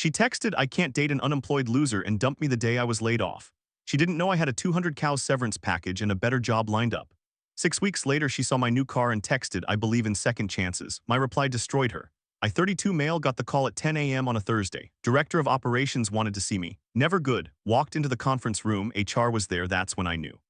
She texted, "I can't date an unemployed loser," and dumped me the day I was laid off. She didn't know I had a 200 cows severance package and a better job lined up. 6 weeks later, she saw my new car and texted, "I believe in second chances." My reply destroyed her. I 32 male got the call at 10 a.m. on a Thursday. Director of operations wanted to see me. Never good. Walked into the conference room, HR was there, that's when I knew.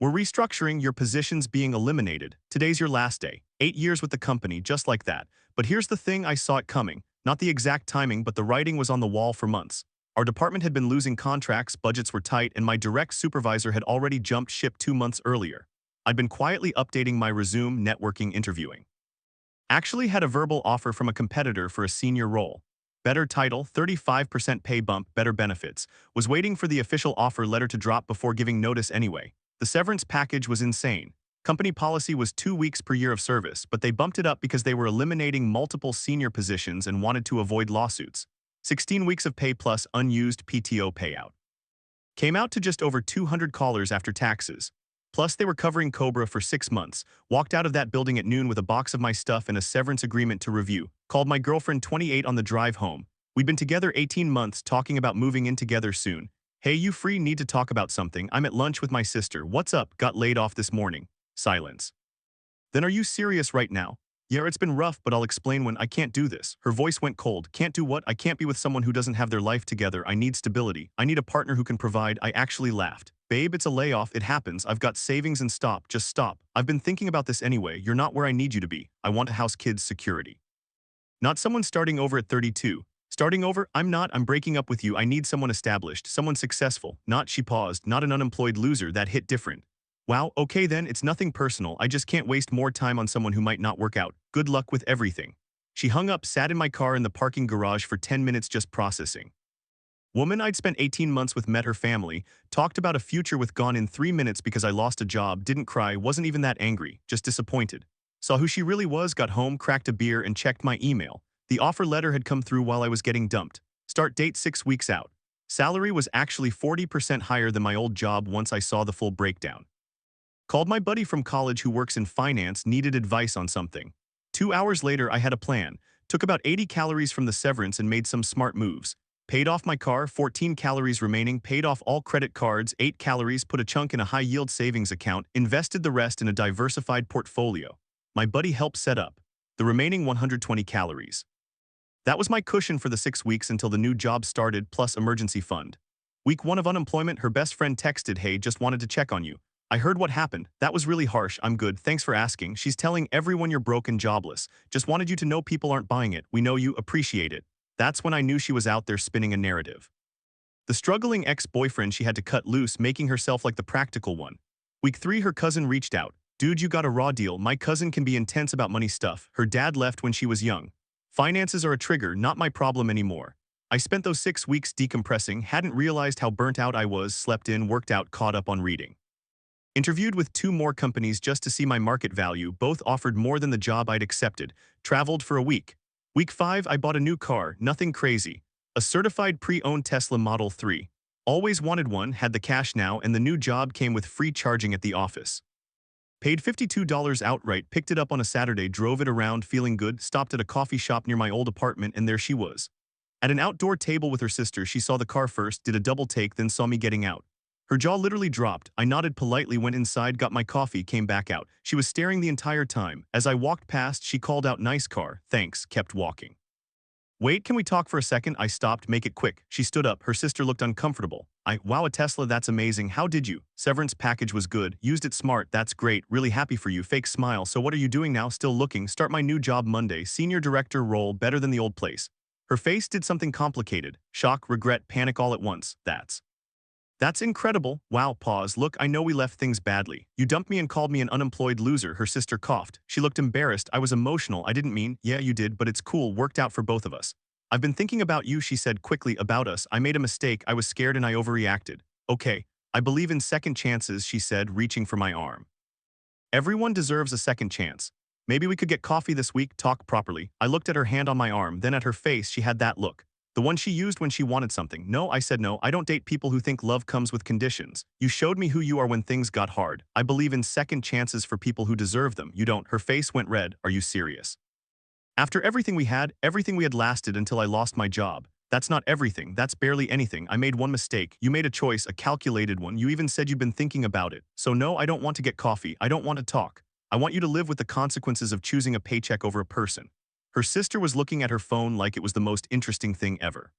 "We're restructuring, your position's being eliminated. Today's your last day." 8 years with the company, just like that. But here's the thing, I saw it coming. Not the exact timing, but the writing was on the wall for months. Our department had been losing contracts, budgets were tight, and my direct supervisor had already jumped ship 2 months earlier. I'd been quietly updating my resume, networking, interviewing. Actually had a verbal offer from a competitor for a senior role. Better title, 35% pay bump, better benefits. Was waiting for the official offer letter to drop before giving notice anyway. The severance package was insane. Company policy was 2 weeks per year of service, but they bumped it up because they were eliminating multiple senior positions and wanted to avoid lawsuits. 16 weeks of pay plus unused PTO payout. Came out to just over $200 after taxes. Plus, they were covering Cobra for 6 months. Walked out of that building at noon with a box of my stuff and a severance agreement to review. Called my girlfriend 28 on the drive home. We'd been together 18 months, talking about moving in together soon. "Hey, you free? Need to talk about something. I'm at lunch with my sister. What's up? Got laid off this morning." Silence. "Then are you serious right now?" "Yeah, it's been rough, but I'll explain when." "I can't do this." Her voice went cold. "Can't do what?" "I can't be with someone who doesn't have their life together. I need stability. I need a partner who can provide." I actually laughed. "Babe, it's a layoff. It happens. I've got savings and stop. Just stop. I've been thinking about this anyway. You're not where I need you to be. I want a house, kids, security. Not someone starting over at 32. Starting over? I'm not. I'm breaking up with you. I need someone established, someone successful. Not," she paused, "not an unemployed loser." That hit different. "Wow, okay then, it's nothing personal. I just can't waste more time on someone who might not work out. Good luck with everything." She hung up, sat in my car in the parking garage for 10 minutes just processing. Woman I'd spent 18 months with, met her family, talked about a future with, gone in 3 minutes because I lost a job, didn't cry, wasn't even that angry, just disappointed. Saw who she really was, got home, cracked a beer, and checked my email. The offer letter had come through while I was getting dumped. Start date 6 weeks out. Salary was actually 40% higher than my old job once I saw the full breakdown. Called my buddy from college who works in finance, needed advice on something. 2 hours later, I had a plan. Took about 80 calories from the severance and made some smart moves. Paid off my car, 14 calories remaining, paid off all credit cards, 8 calories, put a chunk in a high-yield savings account, invested the rest in a diversified portfolio. My buddy helped set up the remaining 120 calories. That was my cushion for the 6 weeks until the new job started, plus emergency fund. Week 1 of unemployment, her best friend texted, "Hey, just wanted to check on you. I heard what happened. That was really harsh. I'm good. Thanks for asking." She's telling everyone you're broke and jobless. "Just wanted you to know people aren't buying it. We know you, appreciate it." That's when I knew she was out there spinning a narrative. The struggling ex-boyfriend she had to cut loose, making herself like the practical one. Week 3, her cousin reached out. "Dude, you got a raw deal. My cousin can be intense about money stuff. Her dad left when she was young. Finances are a trigger, not my problem anymore." I spent those 6 weeks decompressing, hadn't realized how burnt out I was, slept in, worked out, caught up on reading. Interviewed with 2 more companies just to see my market value, both offered more than the job I'd accepted. Traveled for a week. Week 5, I bought a new car, nothing crazy. A certified pre-owned Tesla Model 3. Always wanted one, had the cash now, and the new job came with free charging at the office. Paid $52 outright, picked it up on a Saturday, drove it around, feeling good, stopped at a coffee shop near my old apartment, and there she was. At an outdoor table with her sister, she saw the car first, did a double take, then saw me getting out. Her jaw literally dropped. I nodded politely, went inside, got my coffee, came back out. She was staring the entire time. As I walked past, she called out, "Nice car, thanks," kept walking. "Wait, can we talk for a second?" I stopped, "Make it quick." She stood up, her sister looked uncomfortable. "Wow, a Tesla, that's amazing. How did you?" "Severance package was good, used it smart, that's great, really happy for you." Fake smile. "So what are you doing now?" "Still looking, start my new job Monday, senior director role, better than the old place." Her face did something complicated. Shock, regret, panic all at once. That's incredible." "Wow, pause. Look, I know we left things badly. You dumped me and called me an unemployed loser." Her sister coughed. She looked embarrassed. "I was emotional. I didn't mean." "Yeah, you did, but it's cool. Worked out for both of us." "I've been thinking about you," she said quickly. "About us. I made a mistake. I was scared and I overreacted." "Okay. I believe in second chances," she said, reaching for my arm. "Everyone deserves a second chance. Maybe we could get coffee this week, talk properly." I looked at her hand on my arm, then at her face. She had that look. The one she used when she wanted something. "No," I said. "No, I don't date people who think love comes with conditions. You showed me who you are when things got hard. I believe in second chances for people who deserve them. You don't." Her face went red. "Are you serious? After everything we had lasted until I lost my job. That's not everything, that's barely anything. I made one mistake. You made a choice, a calculated one. You even said you've been thinking about it. So no, I don't want to get coffee. I don't want to talk. I want you to live with the consequences of choosing a paycheck over a person. Her sister was looking at her phone like it was the most interesting thing ever.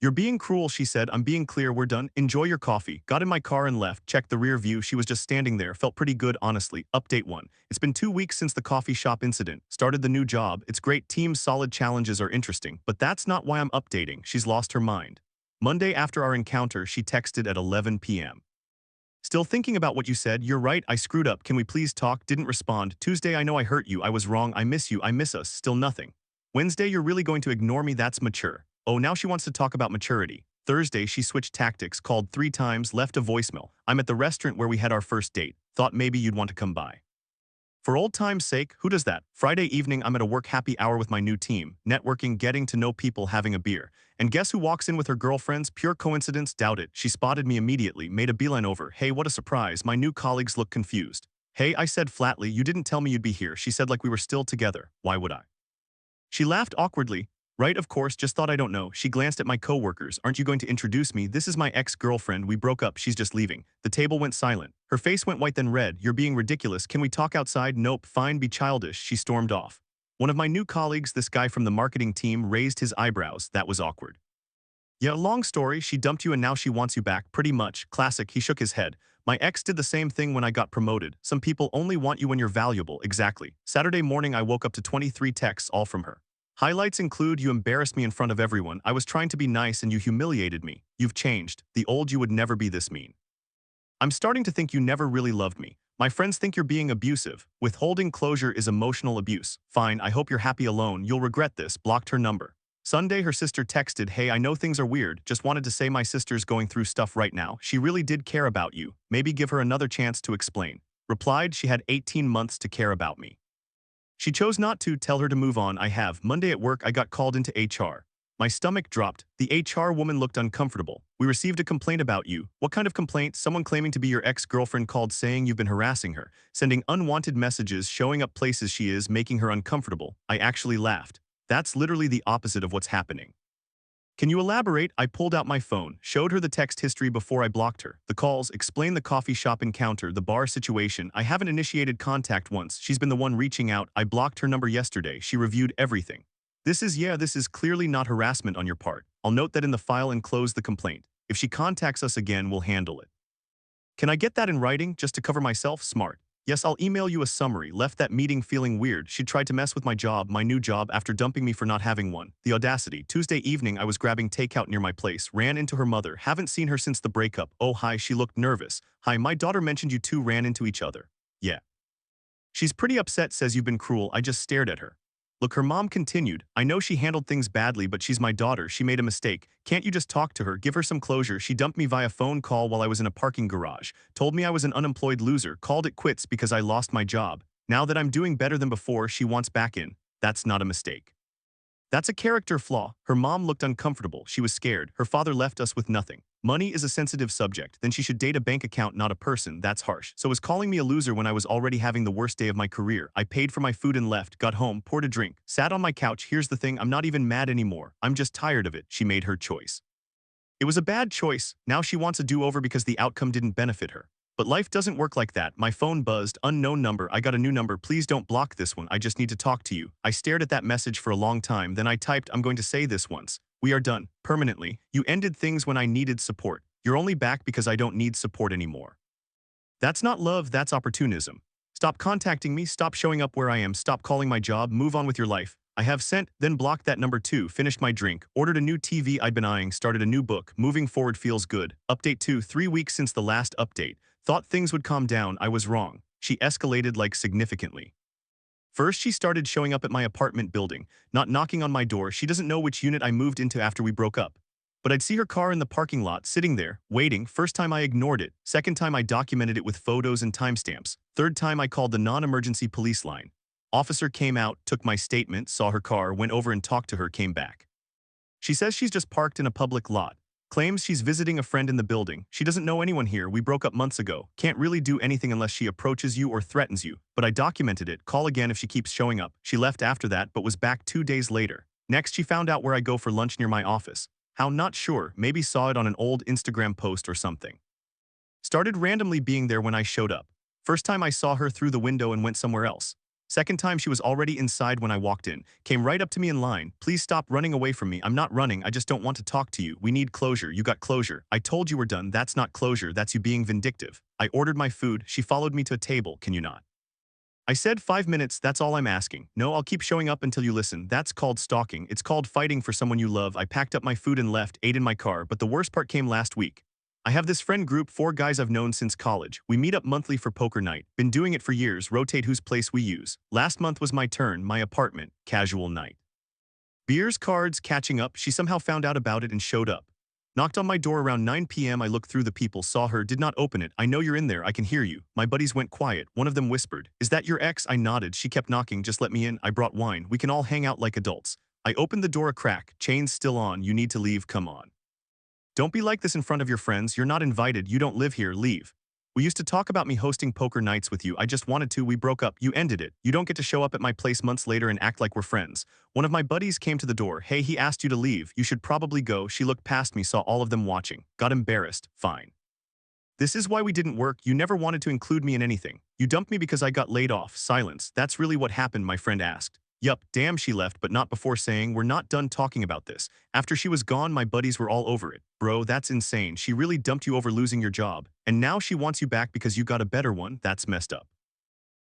You're being cruel, she said. I'm being clear, we're done. Enjoy your coffee. Got in my car and left. Checked the rear view. She was just standing there. Felt pretty good, honestly. Update 1. It's been 2 weeks since the coffee shop incident. Started the new job. It's great. Team solid, challenges are interesting. But that's not why I'm updating. She's lost her mind. Monday after our encounter, she texted at 11 p.m. Still thinking about what you said. You're right. I screwed up. Can we please talk? Didn't respond. Tuesday, I know I hurt you. I was wrong. I miss you. I miss us. Still nothing. Wednesday, you're really going to ignore me? That's mature. Oh, now she wants to talk about maturity. Thursday, she switched tactics, called 3 times, left a voicemail. I'm at the restaurant where we had our first date. Thought maybe you'd want to come by. For old time's sake, who does that? Friday evening, I'm at a work happy hour with my new team, networking, getting to know people, having a beer. And guess who walks in with her girlfriends? Pure coincidence? Doubt it. She spotted me immediately, made a beeline over. Hey, what a surprise. My new colleagues look confused. Hey, I said flatly, you didn't tell me you'd be here. She said like we were still together. Why would I? She laughed awkwardly. Right, of course, just thought I don't know. She glanced at my coworkers. Aren't you going to introduce me? This is my ex-girlfriend. We broke up. She's just leaving. The table went silent. Her face went white then red. You're being ridiculous. Can we talk outside? Nope, fine, be childish. She stormed off. One of my new colleagues, this guy from the marketing team, raised his eyebrows. That was awkward. Yeah, long story, she dumped you and now she wants you back. Pretty much. Classic. He shook his head. My ex did the same thing when I got promoted. Some people only want you when you're valuable. Exactly. Saturday morning I woke up to 23 texts, all from her. Highlights include, you embarrassed me in front of everyone. I was trying to be nice and you humiliated me. You've changed. The old you would never be this mean. I'm starting to think you never really loved me. My friends think you're being abusive. Withholding closure is emotional abuse. Fine, I hope you're happy alone. You'll regret this. Blocked her number. Sunday, her sister texted, hey, I know things are weird. Just wanted to say my sister's going through stuff right now. She really did care about you. Maybe give her another chance to explain. Replied, she had 18 months to care about me. She chose not to. Tell her to move on. I have. Monday at work, I got called into HR. My stomach dropped. The HR woman looked uncomfortable. We received a complaint about you. What kind of complaint? Someone claiming to be your ex-girlfriend called saying you've been harassing her, sending unwanted messages, showing up places she is, making her uncomfortable. I actually laughed. That's literally the opposite of what's happening. Can you elaborate? I pulled out my phone, showed her the text history before I blocked her. The calls, explained the coffee shop encounter, the bar situation. I haven't initiated contact once. She's been the one reaching out. I blocked her number yesterday. She reviewed everything. This is clearly not harassment on your part. I'll note that in the file and close the complaint. If she contacts us again, we'll handle it. Can I get that in writing just to cover myself? Smart. Yes, I'll email you a summary. Left that meeting feeling weird. She tried to mess with my new job after dumping me for not having one. The audacity. Tuesday evening, I was grabbing takeout near my place. Ran into her mother. Haven't seen her since the breakup. Oh, hi, she looked nervous. Hi, my daughter mentioned you two ran into each other. Yeah. She's pretty upset, says you've been cruel. I just stared at her. Look, her mom continued. I know she handled things badly, but she's my daughter. She made a mistake. Can't you just talk to her? Give her some closure. She dumped me via phone call while I was in a parking garage. Told me I was an unemployed loser. Called it quits because I lost my job. Now that I'm doing better than before, she wants back in. That's not a mistake. That's a character flaw. Her mom looked uncomfortable. She was scared. Her father left us with nothing. Money is a sensitive subject. Then she should date a bank account, not a person. That's harsh. So was calling me a loser when I was already having the worst day of my career. I paid for my food and left. Got home, poured a drink, sat on my couch. Here's the thing, I'm not even mad anymore. I'm just tired of it. She made her choice. It was a bad choice. Now she wants a do-over because the outcome didn't benefit her. But life doesn't work like that. My phone buzzed. Unknown number. I got a new number. Please don't block this one. I just need to talk to you. I stared at that message for a long time. Then I typed, I'm going to say this once. We are done. Permanently. You ended things when I needed support. You're only back because I don't need support anymore. That's not love. That's opportunism. Stop contacting me. Stop showing up where I am. Stop calling my job. Move on with your life. I have sent, then blocked that number 2, finished my drink, ordered a new TV I'd been eyeing, started a new book. Moving forward feels good. Update 2, 3 weeks since the last update. Thought things would calm down. I was wrong. She escalated like significantly. First, she started showing up at my apartment building, not knocking on my door. She doesn't know which unit I moved into after we broke up. But I'd see her car in the parking lot, sitting there, waiting. First time I ignored it. Second time I documented it with photos and timestamps. Third time I called the non-emergency police line. Officer came out, took my statement, saw her car, went over and talked to her, came back. She says she's just parked in a public lot. Claims she's visiting a friend in the building. She doesn't know anyone here. We broke up months ago. Can't really do anything unless she approaches you or threatens you. But I documented it. Call again if she keeps showing up. She left after that but was back 2 days later. Next, she found out where I go for lunch near my office. How, not sure, maybe saw it on an old Instagram post or something. Started randomly being there when I showed up. First time I saw her through the window and went somewhere else. Second time she was already inside when I walked in. Came right up to me in line. Please stop running away from me. I'm not running. I just don't want to talk to you. We need closure. You got closure. I told you we're done. That's not closure. That's you being vindictive. I ordered my food. She followed me to a table. Can you not? I said 5 minutes. That's all I'm asking. No, I'll keep showing up until you listen. That's called stalking. It's called fighting for someone you love. I packed up my food and left, ate in my car, but the worst part came last week. I have this friend group, 4 guys I've known since college. We meet up monthly for poker night. Been doing it for years, rotate whose place we use. Last month was my turn, my apartment, casual night. Beers, cards, catching up, she somehow found out about it and showed up. Knocked on my door around 9 p.m. I looked through the people, saw her, did not open it. I know you're in there, I can hear you. My buddies went quiet. One of them whispered, "Is that your ex?" I nodded. She kept knocking. Just let me in. I brought wine. We can all hang out like adults. I opened the door a crack. Chains still on. You need to leave. Come on. Don't be like this in front of your friends. You're not invited. You don't live here. Leave. We used to talk about me hosting poker nights with you. I just wanted to. We broke up. You ended it. You don't get to show up at my place months later and act like we're friends. One of my buddies came to the door. Hey, he asked you to leave. You should probably go. She looked past me, saw all of them watching. Got embarrassed. Fine. This is why we didn't work. You never wanted to include me in anything. You dumped me because I got laid off. Silence. That's really what happened, my friend asked. Yup, damn, she left, but not before saying, we're not done talking about this. After she was gone, my buddies were all over it. Bro, that's insane. She really dumped you over losing your job. And now she wants you back because you got a better one. That's messed up.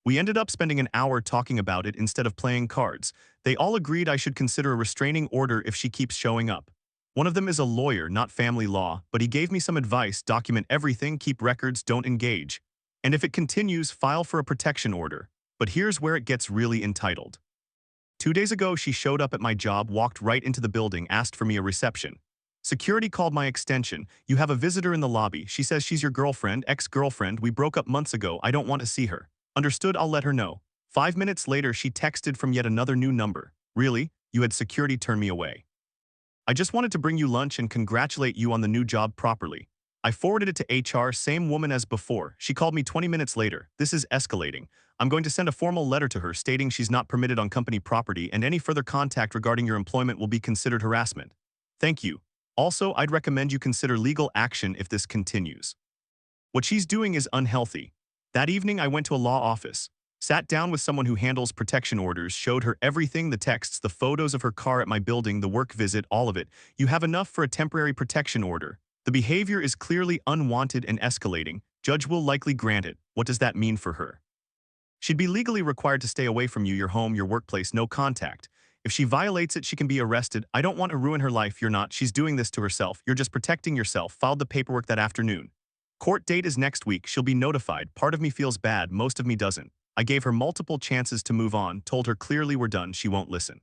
We ended up spending an hour talking about it instead of playing cards. They all agreed I should consider a restraining order if she keeps showing up. One of them is a lawyer, not family law, but he gave me some advice: document everything, keep records, don't engage. And if it continues, file for a protection order. But here's where it gets really entitled. 2 days ago, she showed up at my job, walked right into the building, asked for me a reception. Security called my extension. You have a visitor in the lobby. She says she's your girlfriend, ex-girlfriend. We broke up months ago. I don't want to see her. Understood, I'll let her know. 5 minutes later, she texted from yet another new number. Really? You had security turn me away. I just wanted to bring you lunch and congratulate you on the new job properly. I forwarded it to HR, same woman as before. She called me 20 minutes later. This is escalating. I'm going to send a formal letter to her stating she's not permitted on company property and any further contact regarding your employment will be considered harassment. Thank you. Also, I'd recommend you consider legal action if this continues. What she's doing is unhealthy. That evening, I went to a law office, sat down with someone who handles protection orders, showed her everything, the texts, the photos of her car at my building, the work visit, all of it. You have enough for a temporary protection order. The behavior is clearly unwanted and escalating. Judge will likely grant it. What does that mean for her? She'd be legally required to stay away from you, your home, your workplace, no contact. If she violates it, she can be arrested. I don't want to ruin her life. You're not. She's doing this to herself. You're just protecting yourself. Filed the paperwork that afternoon. Court date is next week. She'll be notified. Part of me feels bad. Most of me doesn't. I gave her multiple chances to move on, told her clearly we're done. She won't listen.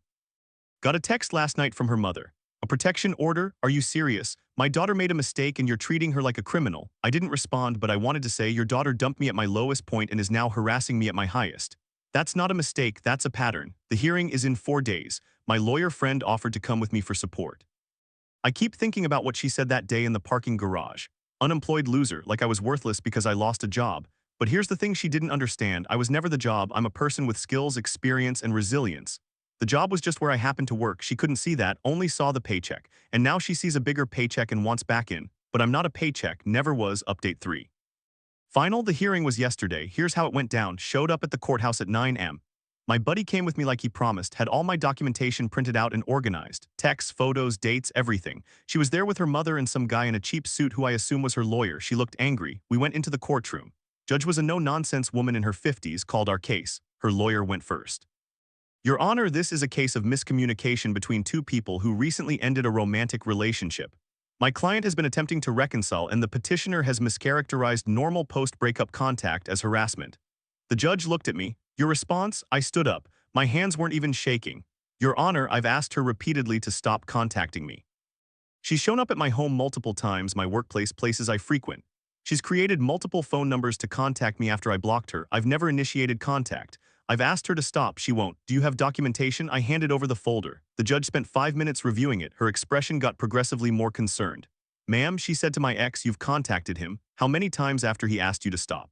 Got a text last night from her mother. A protection order? Are you serious? My daughter made a mistake and you're treating her like a criminal. I didn't respond, but I wanted to say your daughter dumped me at my lowest point and is now harassing me at my highest. That's not a mistake, that's a pattern. The hearing is in 4 days. My lawyer friend offered to come with me for support. I keep thinking about what she said that day in the parking garage. Unemployed loser, like I was worthless because I lost a job. But here's the thing she didn't understand. I was never the job. I'm a person with skills, experience, and resilience. The job was just where I happened to work. She couldn't see that, only saw the paycheck. And now she sees a bigger paycheck and wants back in. But I'm not a paycheck, never was. Update 3. Final, the hearing was yesterday. Here's how it went down. Showed up at the courthouse at 9 a.m. My buddy came with me like he promised, had all my documentation printed out and organized. Texts, photos, dates, everything. She was there with her mother and some guy in a cheap suit who I assume was her lawyer. She looked angry. We went into the courtroom. Judge was a no-nonsense woman in her 50s, called our case. Her lawyer went first. Your Honor, this is a case of miscommunication between two people who recently ended a romantic relationship. My client has been attempting to reconcile and the petitioner has mischaracterized normal post-breakup contact as harassment. The judge looked at me. Your response? I stood up. My hands weren't even shaking. Your Honor, I've asked her repeatedly to stop contacting me. She's shown up at my home multiple times, my workplace, places I frequent. She's created multiple phone numbers to contact me after I blocked her. I've never initiated contact. I've asked her to stop. She won't. Do you have documentation? I handed over the folder. The judge spent 5 minutes reviewing it. Her expression got progressively more concerned. Ma'am, she said to my ex, you've contacted him. How many times after he asked you to stop?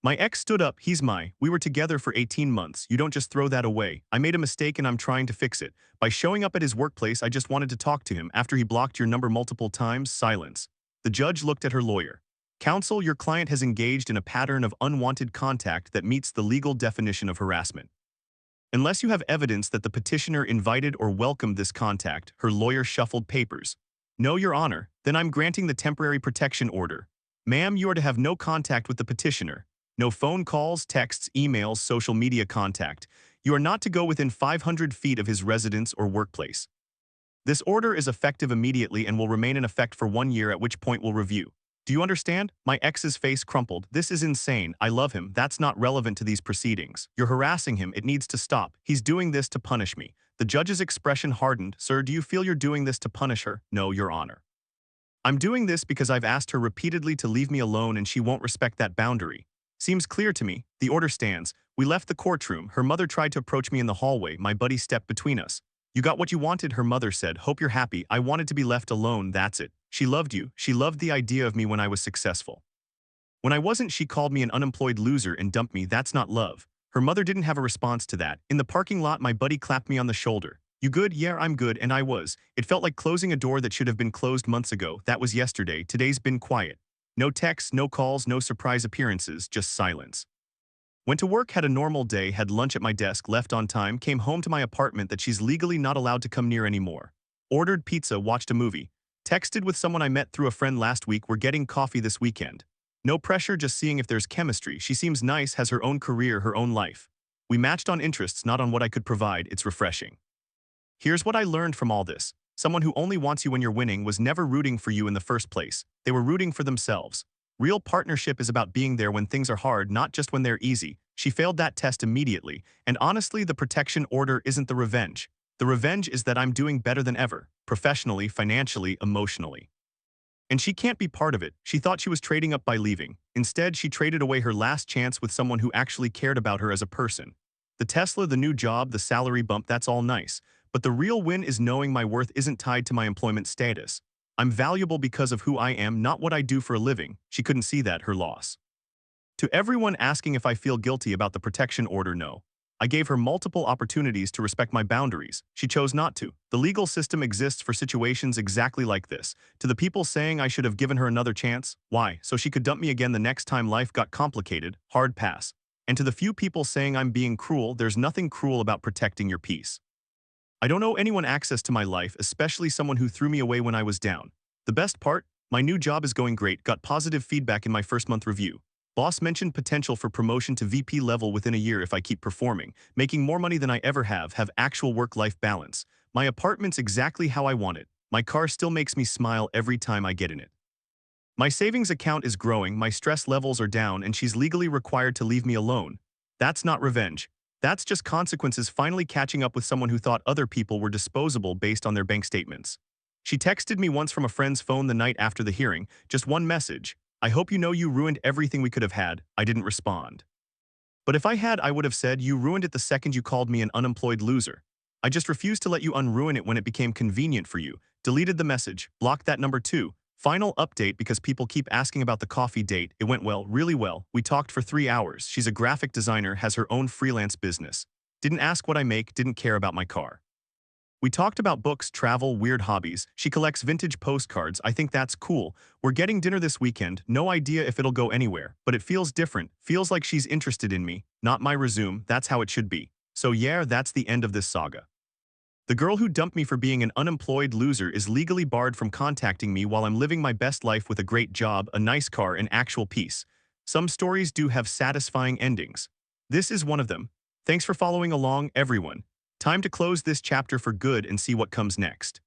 My ex stood up, we were together for 18 months, you don't just throw that away. I made a mistake and I'm trying to fix it. By showing up at his workplace, I just wanted to talk to him. After he blocked your number multiple times, silence. The judge looked at her lawyer. Counsel, your client has engaged in a pattern of unwanted contact that meets the legal definition of harassment. Unless you have evidence that the petitioner invited or welcomed this contact, her lawyer shuffled papers. No, Your Honor, then I'm granting the temporary protection order. Ma'am, you are to have no contact with the petitioner. No phone calls, texts, emails, social media contact. You are not to go within 500 feet of his residence or workplace. This order is effective immediately and will remain in effect for 1 year, at which point we'll review. Do you understand? My ex's face crumpled. This is insane. I love him. That's not relevant to these proceedings. You're harassing him. It needs to stop. He's doing this to punish me. The judge's expression hardened. Sir, do you feel you're doing this to punish her? No, Your Honor. I'm doing this because I've asked her repeatedly to leave me alone and she won't respect that boundary. Seems clear to me. The order stands. We left the courtroom. Her mother tried to approach me in the hallway. My buddy stepped between us. You got what you wanted, her mother said. Hope you're happy. I wanted to be left alone, that's it. She loved you. She loved the idea of me when I was successful. When I wasn't, she called me an unemployed loser and dumped me. That's not love. Her mother didn't have a response to that. In the parking lot, my buddy clapped me on the shoulder. You good? Yeah, I'm good, and I was. It felt like closing a door that should have been closed months ago. That was yesterday. Today's been quiet. No texts, no calls, no surprise appearances, just silence. Went to work, had a normal day, had lunch at my desk, left on time, came home to my apartment that she's legally not allowed to come near anymore. Ordered pizza, watched a movie. Texted with someone I met through a friend last week. We're getting coffee this weekend. No pressure, just seeing if there's chemistry. She seems nice, has her own career, her own life. We matched on interests, not on what I could provide. It's refreshing. Here's what I learned from all this. Someone who only wants you when you're winning was never rooting for you in the first place. They were rooting for themselves. Real partnership is about being there when things are hard, not just when they're easy. She failed that test immediately, and honestly, the protection order isn't the revenge. The revenge is that I'm doing better than ever, professionally, financially, emotionally. And she can't be part of it. She thought she was trading up by leaving. Instead, she traded away her last chance with someone who actually cared about her as a person. The Tesla, the new job, the salary bump, that's all nice. But the real win is knowing my worth isn't tied to my employment status. I'm valuable because of who I am, not what I do for a living. She couldn't see that, her loss. To everyone asking if I feel guilty about the protection order, no. I gave her multiple opportunities to respect my boundaries. She chose not to. The legal system exists for situations exactly like this. To the people saying I should have given her another chance, why? So she could dump me again the next time life got complicated, hard pass. And to the few people saying I'm being cruel, there's nothing cruel about protecting your peace. I don't owe anyone access to my life, especially someone who threw me away when I was down. The best part? My new job is going great, got positive feedback in my first month review. Boss mentioned potential for promotion to VP level within a year if I keep performing, making more money than I ever have actual work-life balance. My apartment's exactly how I want it. My car still makes me smile every time I get in it. My savings account is growing, my stress levels are down, and she's legally required to leave me alone. That's not revenge. That's just consequences finally catching up with someone who thought other people were disposable based on their bank statements. She texted me once from a friend's phone the night after the hearing, just one message. I hope you know you ruined everything we could have had. I didn't respond. But if I had, I would have said you ruined it the second you called me an unemployed loser. I just refused to let you unruin it when it became convenient for you. Deleted the message, blocked that number too. Final update because people keep asking about the coffee date. It went well, really well. We talked for 3 hours. She's a graphic designer, has her own freelance business. Didn't ask what I make, didn't care about my car. We talked about books, travel, weird hobbies. She collects vintage postcards. I think that's cool. We're getting dinner this weekend. No idea if it'll go anywhere, but it feels different. Feels like she's interested in me. Not my resume. That's how it should be. So yeah, that's the end of this saga. The girl who dumped me for being an unemployed loser is legally barred from contacting me while I'm living my best life with a great job, a nice car, and actual peace. Some stories do have satisfying endings. This is one of them. Thanks for following along, everyone. Time to close this chapter for good and see what comes next.